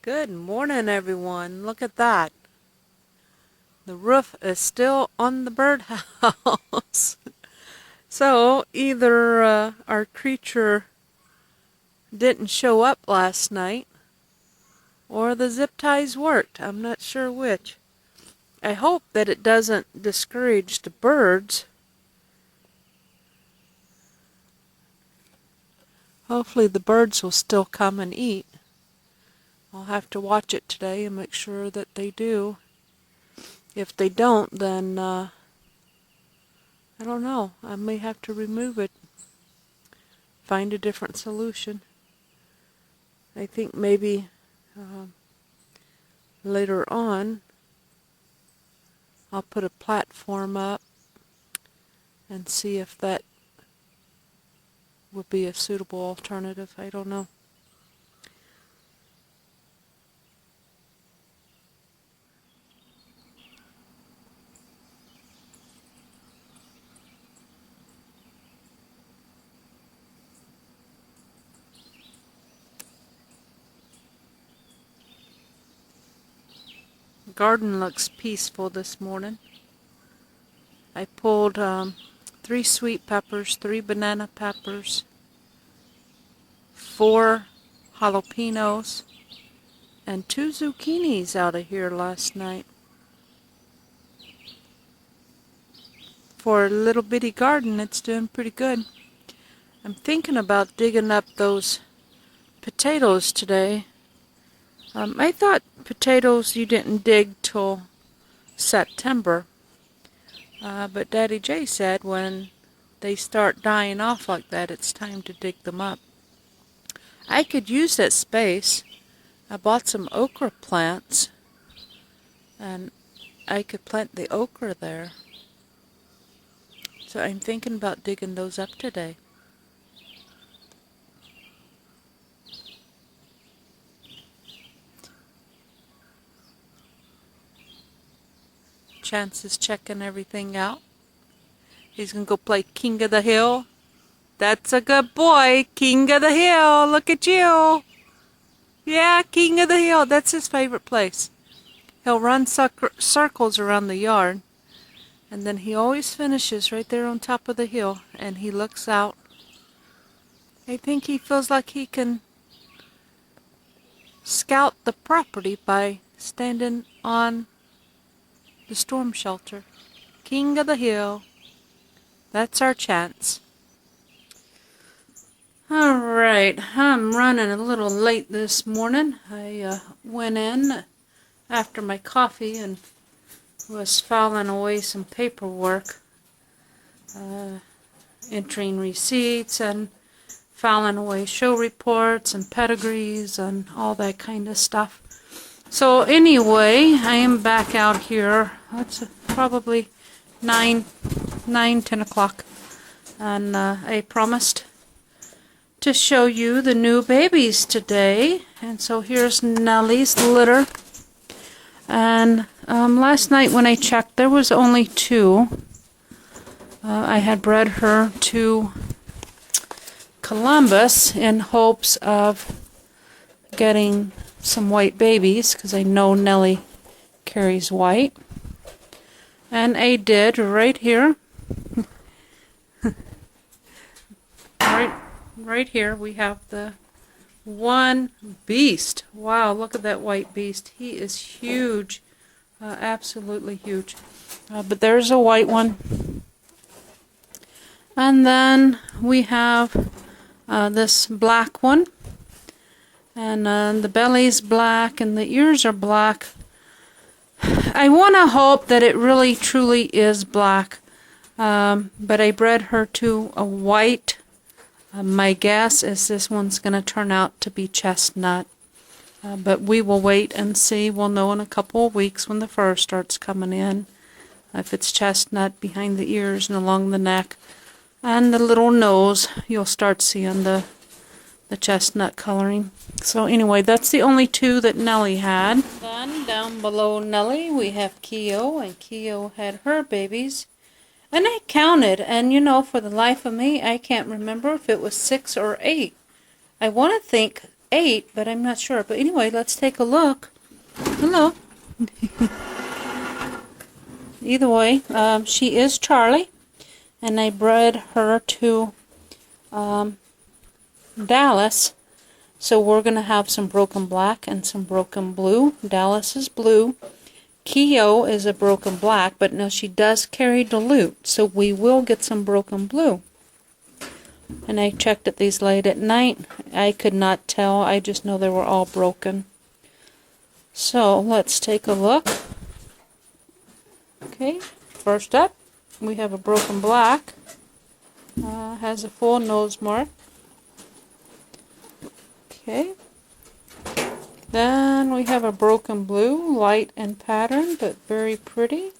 Good morning, everyone. Look at that. The roof is still on the birdhouse. So either our creature didn't show up last night or the zip ties worked. I'm not sure which. I hope that it doesn't discourage the birds. Hopefully the birds will still come and eat. I'll have to watch it today and make sure that they do. If they don't, then I don't know. I may have to remove it. Find a different solution. I think maybe later on I'll put a platform up and see if that would be a suitable alternative. I don't know. The garden looks peaceful this morning. I pulled 3 sweet peppers, 3 banana peppers, 4 jalapenos, and 2 zucchinis out of here last night. For a little bitty garden, it's doing pretty good. I'm thinking about digging up those potatoes today. I thought potatoes you didn't dig till September. But Daddy J said when they start dying off like that, it's time to dig them up. I could use that space. I bought some okra plants, and I could plant the okra there. So I'm thinking about digging those up today. Chance is checking everything out. He's going to go play King of the Hill. That's a good boy. King of the Hill. Look at you. Yeah, King of the Hill. That's his favorite place. He'll run circles around the yard. And then he always finishes right there on top of the hill. And he looks out. I think he feels like he can scout the property by standing on the storm shelter. King of the Hill. That's our chance. Alright, I'm running a little late this morning. I went in after my coffee and was filing away some paperwork, entering receipts and filing away show reports and pedigrees and all that kind of stuff. So anyway, I am back out here. It's probably 10 o'clock. And I promised to show you the new babies today. And so here's Nelly's litter. And last night when I checked, there was only 2. I had bred her to Columbus in hopes of getting some white babies, because I know Nelly carries white. And I did right here. right here we have the one beast. Wow, look at that white beast. He is huge. Absolutely huge. But there's a white one. And then we have this black one. And the belly's black and the ears are black. I want to hope that it really truly is black. But I bred her to a white. My guess is this one's going to turn out to be chestnut. But we will wait and see. We'll know in a couple of weeks when the fur starts coming in. If it's chestnut behind the ears and along the neck. And the little nose, you'll start seeing the chestnut coloring. So anyway, that's the only 2 that Nelly had. Then down below Nelly we have Keo, and Keo had her babies. And I counted, and you know, for the life of me, I can't remember if it was 6 or 8. I want to think 8, but I'm not sure. But anyway, let's take a look. Hello. Either way, she is Charlie, and I bred her to Dallas. So we're going to have some broken black and some broken blue. Dallas is blue. Keo is a broken black, but no, she does carry dilute, so we will get some broken blue. And I checked at these late at night. I could not tell. I just know they were all broken. So let's take a look. Okay, first up, we have a broken black. Has a full nose mark. Okay. Then we have a broken blue, light in pattern, but very pretty.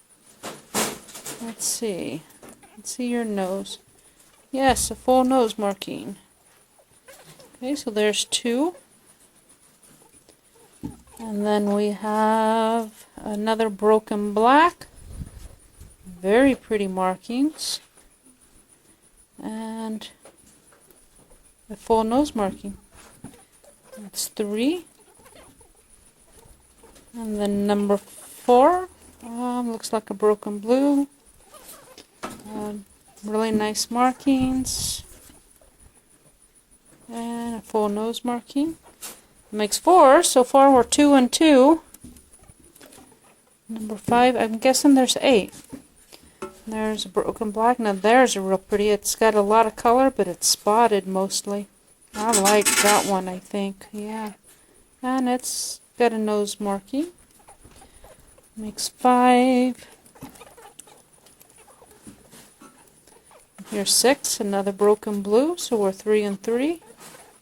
Let's see. Let's see your nose. Yes, a full nose marking. Okay, so there's 2. And then we have another broken black. Very pretty markings. And a full nose marking. That's 3. And then number 4 looks like a broken blue. Really nice markings. And a full nose marking. Makes 4. So far we're 2 and 2. Number 5, I'm guessing there's 8. There's a broken black. Now there's a real pretty. It's got a lot of color, but it's spotted mostly. I like that one, I think. Yeah. And it's got a nose marking. Makes 5. Here's 6, another broken blue, so we're 3 and 3.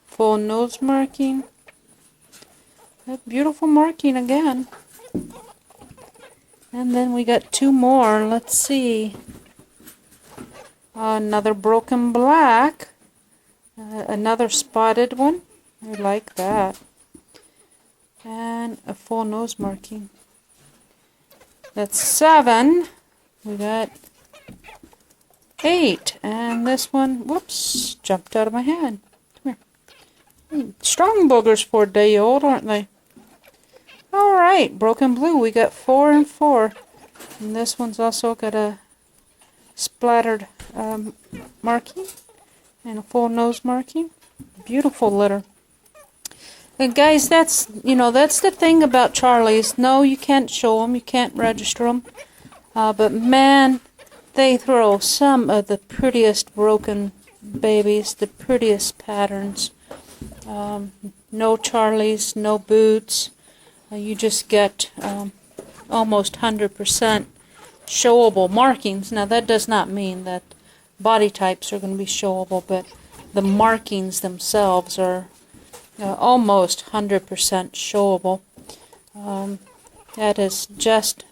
Full nose marking. That beautiful marking again. And then we got 2 more. Let's see. Another broken black. Another spotted one. I like that. And a full nose marking. That's 7. We got 8. And this one, whoops, jumped out of my hand. Come here. Strong boogers for a day old, aren't they? Alright, broken blue. We got 4 and 4. And this one's also got a splattered marking and a full nose marking. Beautiful litter. And guys, that's the thing about Charlies. No, you can't show them, you can't register them. But man, they throw some of the prettiest broken babies, the prettiest patterns. No Charlies, no boots. You just get almost 100% showable markings. Now that does not mean that body types are going to be showable, but the markings themselves are almost 100% showable. That is just,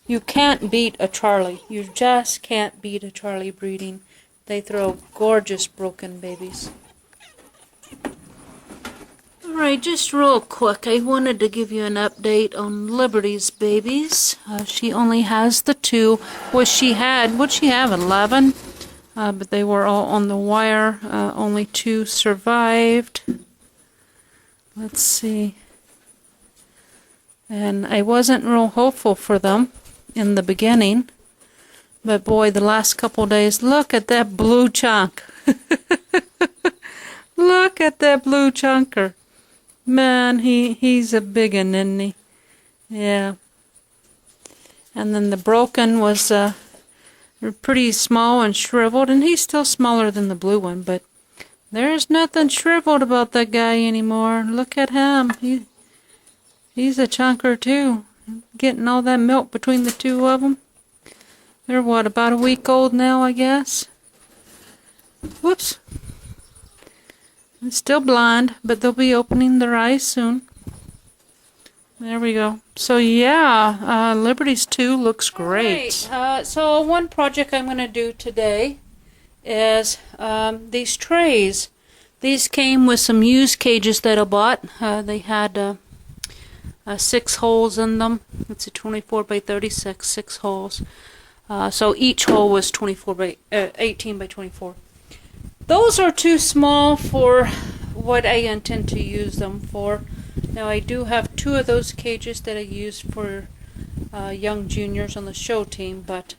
you can't beat a Charlie. You just can't beat a Charlie breeding. They throw gorgeous broken babies. Alright, just real quick, I wanted to give you an update on Liberty's babies. She only has the 2. Would she have 11? But they were all on the wire. Only 2 survived. Let's see. And I wasn't real hopeful for them in the beginning. But boy, the last couple days, look at that blue chunk. Look at that blue chunker. Man, he's a big one, isn't he? Yeah. And then the broken was pretty small and shriveled, and he's still smaller than the blue one, but there's nothing shriveled about that guy anymore. Look at him. He's a chunker too. Getting all that milk between the 2 of them. They're what, about a week old now, I guess? Whoops. I'm still blind, but they'll be opening their eyes soon. There we go. So yeah, Liberty's 2 looks great. Right, so one project I'm going to do today is these trays. These came with some used cages that I bought. They had 6 holes in them. It's a 24 by 36, 6 holes. So each hole was 18 by 24. Those are too small for what I intend to use them for. Now I do have 2 of those cages that I use for young juniors on the show team, but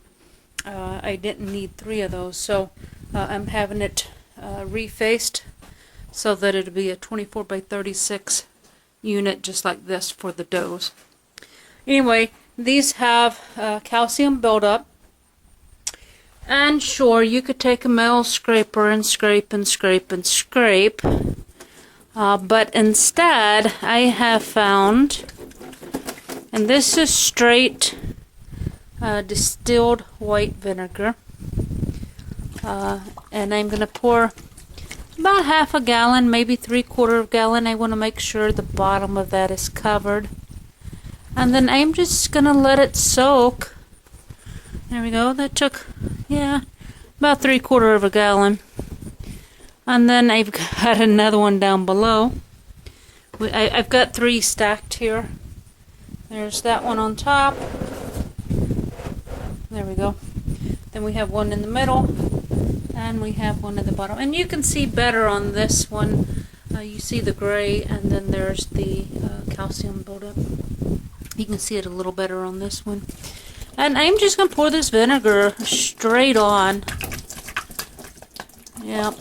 I didn't need 3 of those, so I'm having it refaced so that it'll be a 24 by 36 unit just like this for the does. Anyway, these have calcium buildup, and sure, you could take a metal scraper and scrape and scrape and scrape, but instead I have found, and this is straight distilled white vinegar, and I'm going to pour about half a gallon, maybe 3/4 gallon. I want to make sure the bottom of that is covered. And then I'm just going to let it soak. There we go. That took, yeah, about 3/4 gallon. And then I've got another one down below. I've got 3 stacked here. There's that one on top. There we go. Then we have one in the middle. And we have one at the bottom. And you can see better on this one. You see the gray, and then there's the calcium buildup. You can see it a little better on this one. And I'm just going to pour this vinegar straight on. Yep.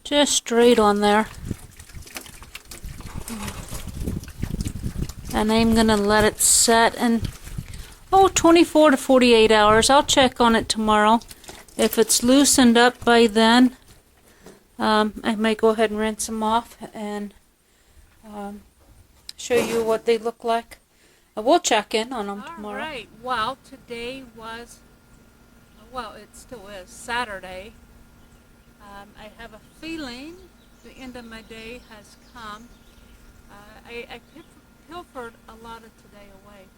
Just straight on there. And I'm going to let it set in, 24 to 48 hours. I'll check on it tomorrow. If it's loosened up by then, I might go ahead and rinse them off and show you what they look like. We'll check in on them tomorrow. Alright, well, today was, well, it still is, Saturday. I have a feeling the end of my day has come. I pilfered a lot of today away.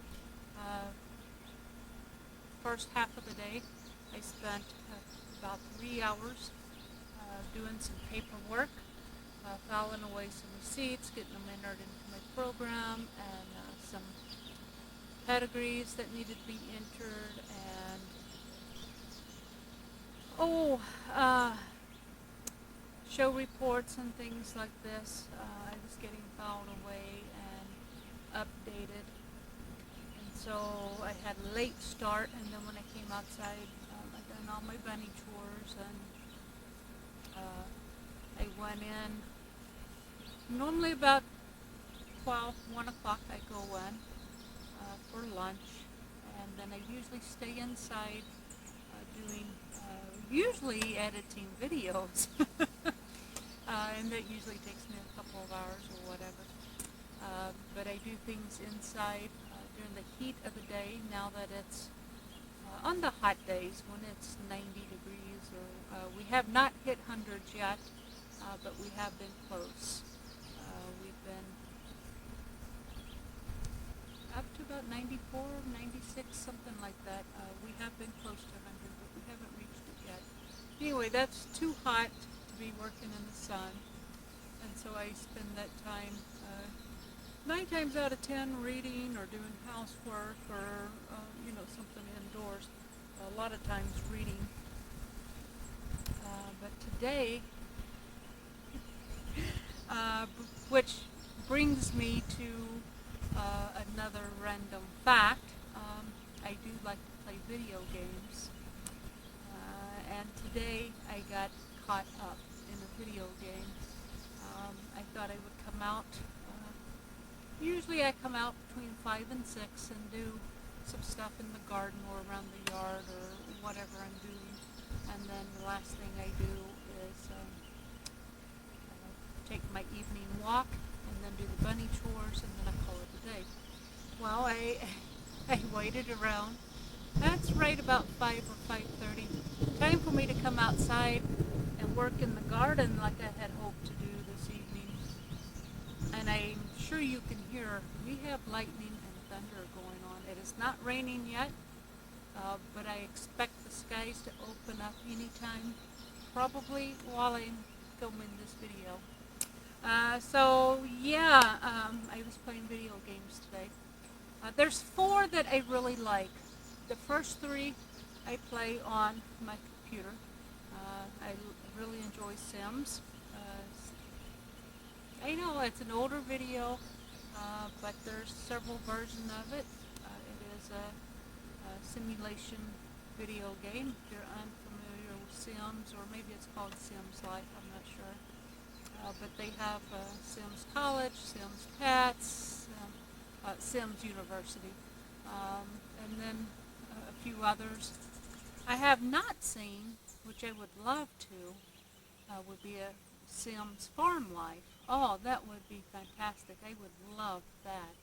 First half of the day, I spent about 3 hours doing some paperwork, filing away some receipts, getting them entered into my program, and some pedigrees that needed to be entered, and show reports and things like this. I was getting filed away and updated, and so I had a late start, and then when I came outside, I done all my bunny chores, and I went in. Normally about 1 o'clock I go in for lunch, and then I usually stay inside doing, usually editing videos, and that usually takes me a couple of hours or whatever. But I do things inside during the heat of the day, now that it's on the hot days when it's 90 degrees, or we have not hit hundreds yet, but we have been close. We've been up to about 94, 96, something like that. We have been close to 100, but we haven't reached it yet. Anyway, that's too hot to be working in the sun, and so I spend that time 9 times out of 10 reading or doing housework, or something indoors. A lot of times reading. But today, which brings me to another random fact. I do like to play video games, and today I got caught up in a video game. I thought I would come out. Usually I come out between 5 and 6 and do some stuff in the garden or around the yard or whatever I'm doing, and then the last thing I do is take my evening walk and then do the bunny chores, and then I call it a day. Well, I waited around. That's right about 5 or 5:30. Time for me to come outside and work in the garden like I had hoped to do this evening. And I'm sure you can hear, we have lightning and thunder going on. It is not raining yet, but I expect the skies to open up anytime, probably while I'm filming this video. So yeah, I was playing video games today. There's 4 that I really like. The first 3 I play on my computer. I really enjoy Sims. I know it's an older video, but there's several versions of it. It is a simulation video game. If you're unfamiliar with Sims, or maybe it's called Sims Life, I'm not sure. But they have Sims College, Sims Pets, Sims University, and then a few others. I have not seen, which I would love to, would be a Sims Farm Life. Oh, that would be fantastic. I would love that.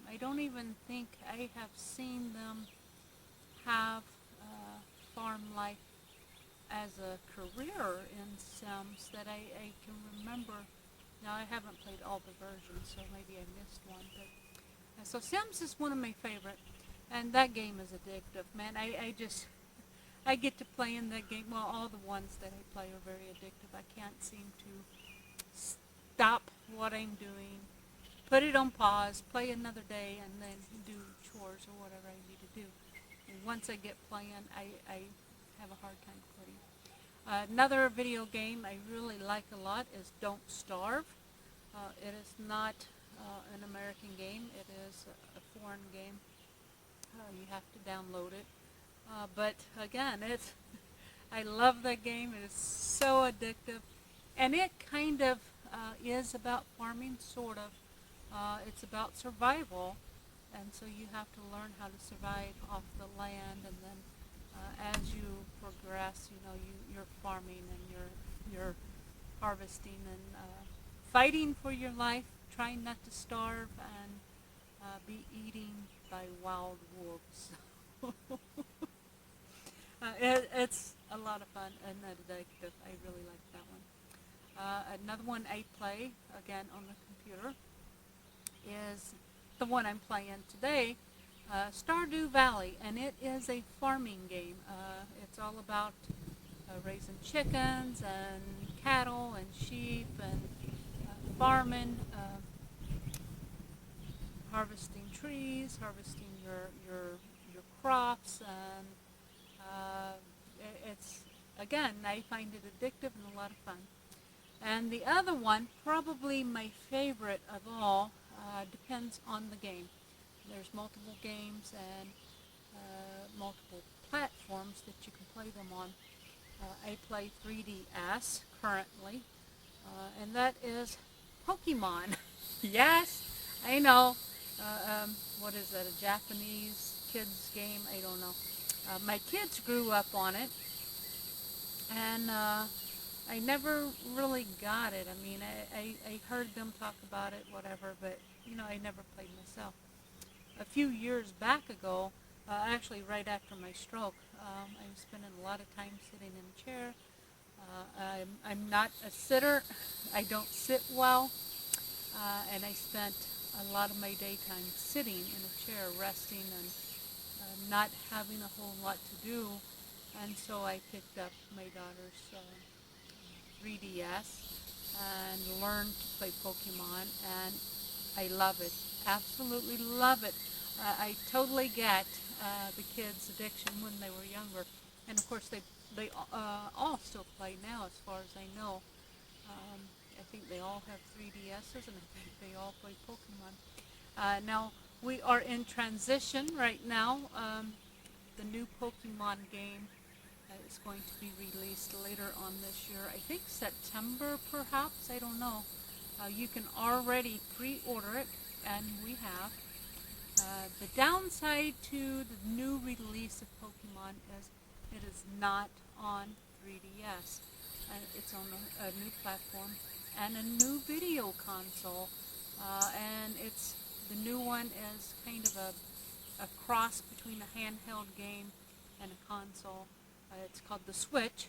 I don't even think I have seen them have farm life as a career in Sims that I can remember. Now, I haven't played all the versions, so maybe I missed one. But so Sims is one of my favorite, and that game is addictive, man. I get to play in that game. Well, all the ones that I play are very addictive. I can't seem to stop what I'm doing, put it on pause, play another day, and then do chores or whatever I need to do. And once I get playing, I have a hard time quitting. Another video game I really like a lot is Don't Starve. It is not an American game. It is a foreign game. You have to download it. But again, I love that game. It is so addictive. And it kind of is about farming, sort of. It's about survival. And so you have to learn how to survive off the land, and then as you progress, you're farming and you're harvesting and fighting for your life, trying not to starve and be eaten by wild wolves. It's a lot of fun and addictive. I really like that one. Another one I play, again on the computer, is the one I'm playing today, Stardew Valley, and it is a farming game. It's all about raising chickens and cattle and sheep and farming, harvesting trees, harvesting your crops, and it's, again, I find it addictive and a lot of fun. And the other one, probably my favorite of all, depends on the game. There's multiple games and multiple platforms that you can play them on. I play 3DS currently, and that is Pokemon. Yes, I know. What is that, a Japanese kids game? I don't know. My kids grew up on it, and I never really got it. I mean, I heard them talk about it, whatever, but, I never played myself. A few years back ago, actually right after my stroke, I was spending a lot of time sitting in a chair. I'm not a sitter. I don't sit well, and I spent a lot of my daytime sitting in a chair, resting and not having a whole lot to do. And so I picked up my daughter's 3DS and learned to play Pokemon, and I love it. Absolutely love it. I totally get the kids' addiction when they were younger, and of course they all still play now, as far as I know. I think they all have 3DSs, and I think they all play Pokemon. Now, we are in transition right now. The new Pokemon game is going to be released later on this year. I think September, perhaps. I don't know. You can already pre-order it, and we have. The downside to the new release of Pokemon is it is not on 3DS. It's on a new platform and a new video console. And the new one is kind of a cross between a handheld game and a console. It's called the Switch.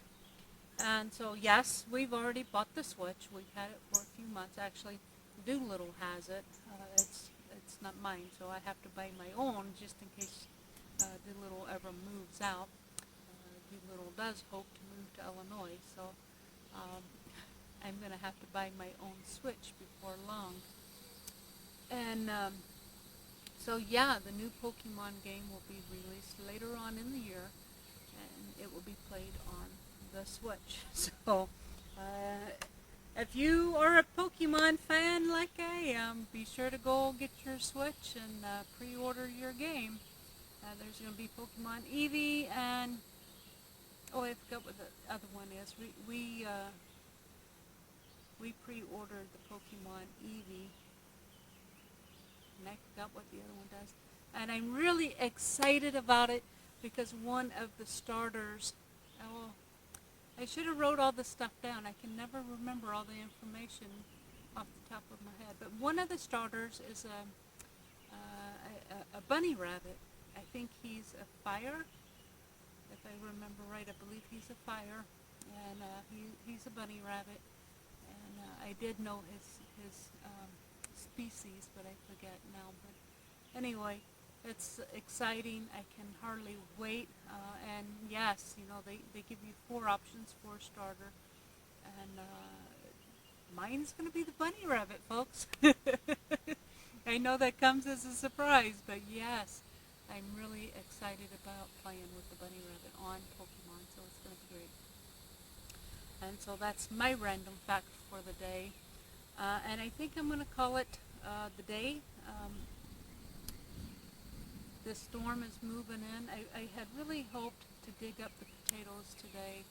And so, yes, we've already bought the Switch. We've had it for a few months. Actually, Doolittle has it. It's not mine, so I have to buy my own just in case Doolittle ever moves out. Doolittle does hope to move to Illinois, so I'm going to have to buy my own Switch before long. And so, yeah, the new Pokemon game will be released later on in the year, and it will be played on the Switch. So if you are a Pokemon fan like I am, be sure to go get your Switch and pre-order your game. There's going to be Pokemon Eevee and, oh, I forgot what the other one is. We pre-ordered the Pokemon Eevee, and I forgot what the other one does. And I'm really excited about it because one of the starters, oh, I should have wrote all this stuff down. I can never remember all the information off the top of my head. But one of the starters is a bunny rabbit. I think he's a fire. If I remember right, I believe he's a fire. And he's a bunny rabbit. And I did know his species, but I forget now. But anyway, it's exciting. I can hardly wait. And yes, you know, they give you 4 options for a starter. And mine's going to be the bunny rabbit, folks. I know that comes as a surprise, but yes, I'm really excited about playing with the bunny rabbit on Pokemon, so it's going to be great. And so that's my random fact for the day. And I think I'm going to call it the day. The storm is moving in. I had really hoped to dig up the potatoes today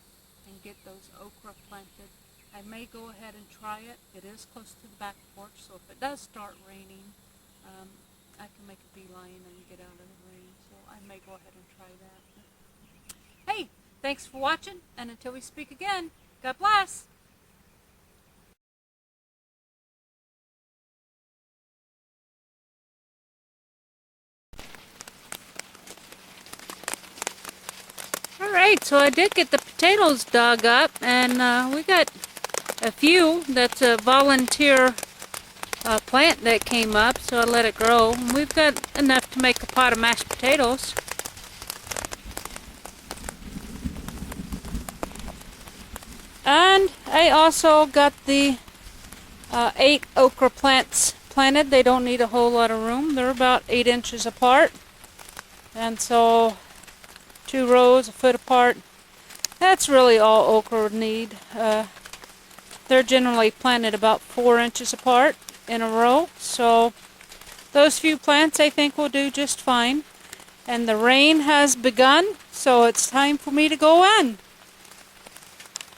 and get those okra planted. I may go ahead and try it. It is close to the back porch, so if it does start raining, I can make a beeline and get out of the rain. So I may go ahead and try that. Hey, thanks for watching, and until we speak again, God bless. Alright, so I did get the potatoes dug up, and we got a few. That's a volunteer plant that came up, so I let it grow. And we've got enough to make a pot of mashed potatoes. And I also got the 8 okra plants planted. They don't need a whole lot of room. They're about 8 inches apart. And so 2 rows a foot apart. That's really all okra would need. They're generally planted about 4 inches apart in a row. So those few plants I think will do just fine. And the rain has begun, so it's time for me to go in.